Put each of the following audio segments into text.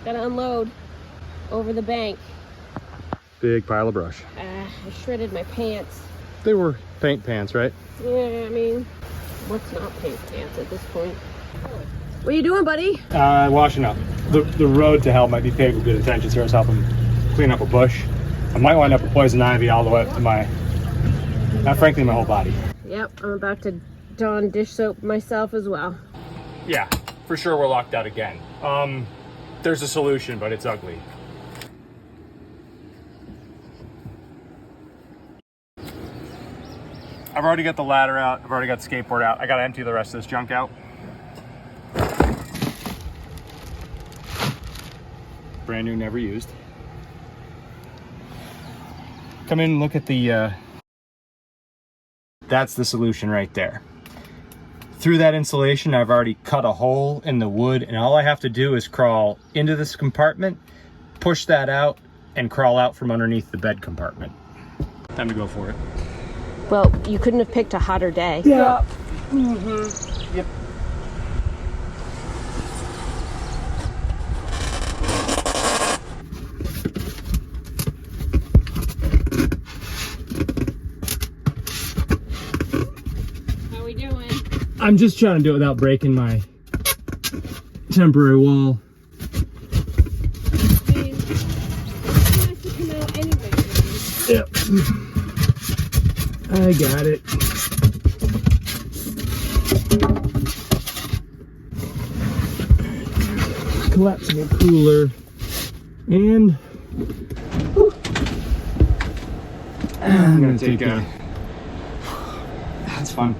Gotta unload over the bank. Big pile of brush. I shredded my pants. They were paint pants, right? Yeah, I mean, what's not paint pants at this point? What are you doing, buddy? Washing up. The road to hell might be paved with good intentions here. I was helping clean up a bush. I might wind up with poison ivy all the way up to my, frankly, my whole body. Yep, I'm about to don dish soap myself as well. Yeah, for sure we're locked out again. There's a solution, but it's ugly. I've already got the ladder out. I've already got the skateboard out. I gotta empty the rest of this junk out. Brand new, never used. Come in and look at the, that's the solution right there. Through that insulation, I've already cut a hole in the wood, and all I have to do is crawl into this compartment, push that out, and crawl out from underneath the bed compartment. Time to go for it. Well, you couldn't have picked a hotter day. Yeah. Mm-hmm. Yep. How we doing? I'm just trying to do it without breaking my temporary wall. I mean, it has to come out anyway. Yep. I got it. Collapsing a cooler. And I'm gonna take a, that's fun.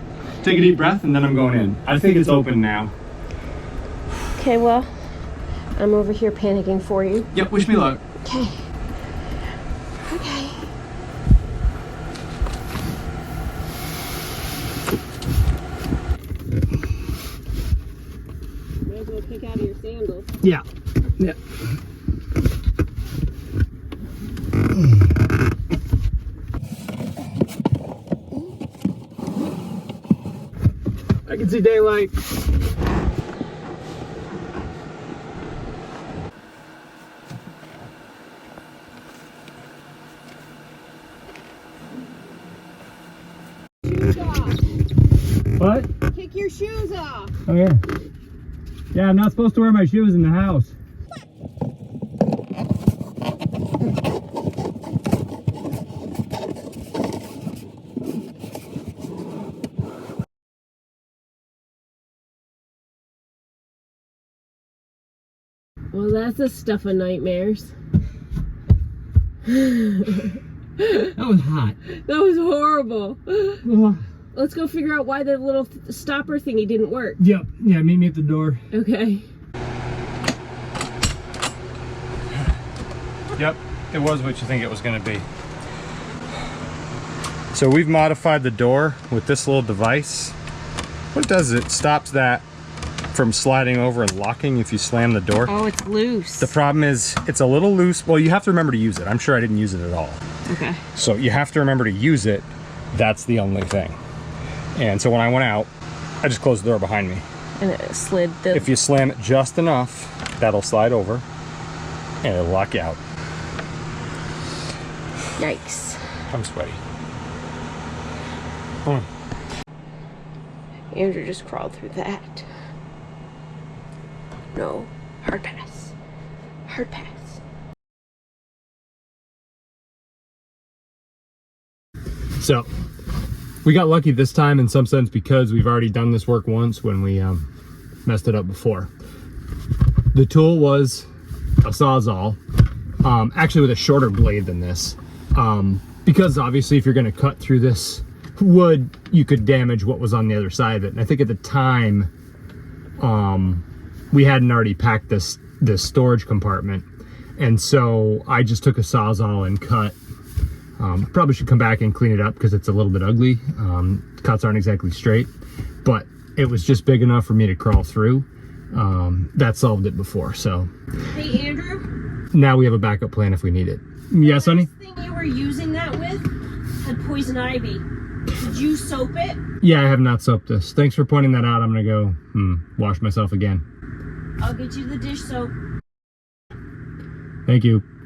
Take a deep breath and then I'm going in. I think it's open now. Okay, well, I'm over here panicking for you. Yep, wish me luck. Okay. Okay. Might as well kick out of your sandals. Yeah. Yeah. I can see daylight. Shoes off. What? Kick your shoes off. Oh yeah. Yeah, I'm not supposed to wear my shoes in the house. Well, that's the stuff of nightmares. That was hot. That was horrible. Oh. Let's go figure out why the little stopper thingy didn't work. Yep. Yeah, meet me at the door. Okay. Yep, it was what you think it was going to be. So we've modified the door with this little device. What it does is it stops that from sliding over and locking if you slam the door. Oh, it's loose. The problem is it's a little loose. Well, you have to remember to use it. I'm sure I didn't use it at all. Okay. So you have to remember to use it. That's the only thing. And so when I went out, I just closed the door behind me. And it slid the... If you slam it just enough, that'll slide over and it'll lock you out. Yikes. I'm sweaty. Andrew just crawled through that. No. Hard pass. Hard pass. So we got lucky this time in some sense because we've already done this work once when we messed it up before. The tool was a Sawzall, actually with a shorter blade than this, because obviously if you're going to cut through this wood, you could damage what was on the other side of it. And I think at the time we hadn't already packed this storage compartment, and so I just took a Sawzall and cut. Probably should come back and clean it up because it's a little bit ugly. Cuts aren't exactly straight, but it was just big enough for me to crawl through. That solved it before, so. Hey, Andrew? Now we have a backup plan if we need it. Yes, honey? The thing you were using that with had poison ivy. Did you soap it? Yeah, I have not soaped this. Thanks for pointing that out. I'm gonna go wash myself again. I'll get you the dish soap. Thank you.